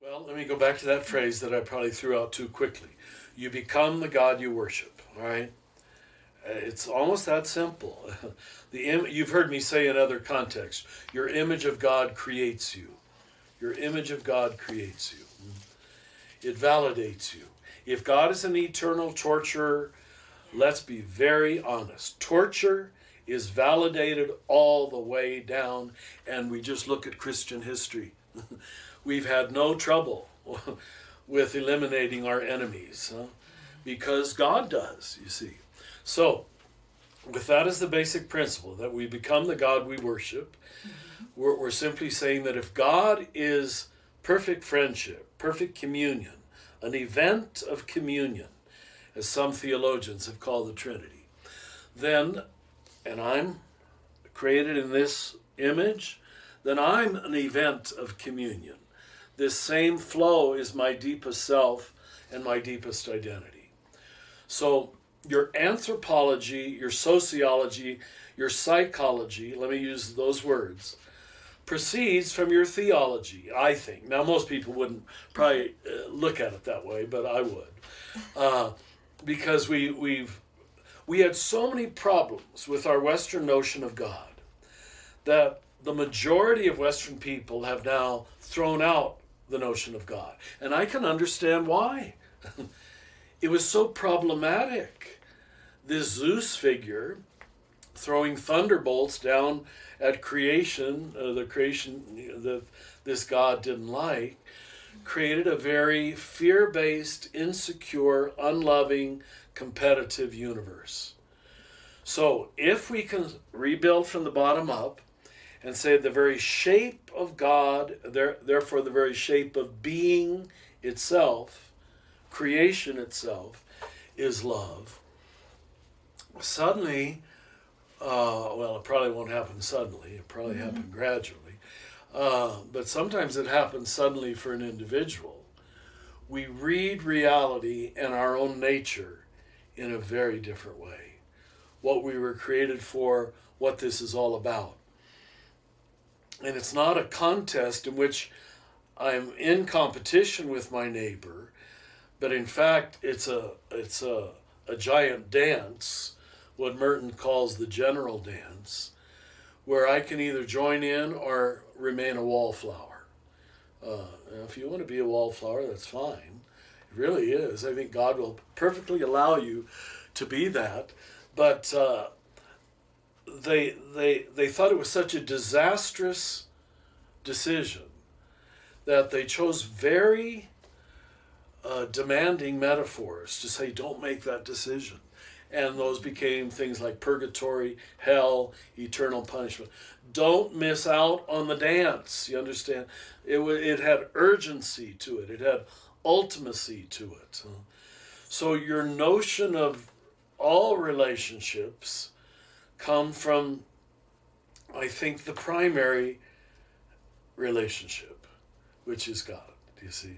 Well, let me go back to that phrase that I probably threw out too quickly. You become the God you worship, all right? It's almost that simple. You've heard me say in other contexts, your image of God creates you. Your image of God creates you. It validates you. If God is an eternal torturer, let's be very honest. Torture is validated all the way down, and we just look at Christian history. We've had no trouble with eliminating our enemies, because God does, you see. So, with that as the basic principle, that we become the God we worship, we're simply saying that if God is perfect friendship, perfect communion, an event of communion, as some theologians have called the Trinity, then, and I'm created in this image, then I'm an event of communion. This same flow is my deepest self and my deepest identity. So your anthropology, your sociology, your psychology, let me use those words, proceeds from your theology, I think. Now, most people wouldn't probably look at it that way, but I would. Because we had so many problems with our Western notion of God that the majority of Western people have now thrown out the notion of God. And I can understand why. It was so problematic. This Zeus figure throwing thunderbolts down at creation, the creation that this God didn't like, created a very fear-based, insecure, unloving, competitive universe. So if we can rebuild from the bottom up and say the very shape of God, therefore the very shape of being itself, creation itself, is love, suddenly, well, it probably won't happen suddenly, it probably happen gradually, but sometimes it happens suddenly for an individual. We read reality and our own nature in a very different way. What we were created for, what this is all about. And it's not a contest in which I'm in competition with my neighbor, but in fact it's a giant dance, what Merton calls the general dance, where I can either join in or remain a wallflower. If you want to be a wallflower, that's fine. It really is. I think God will perfectly allow you to be that. But they thought it was such a disastrous decision that they chose very demanding metaphors to say, don't make that decision. And those became things like purgatory, hell, eternal punishment. Don't miss out on the dance, you understand? It had urgency to it. It had ultimacy to it. So your notion of all relationships come from, I think, the primary relationship, which is God, do you see?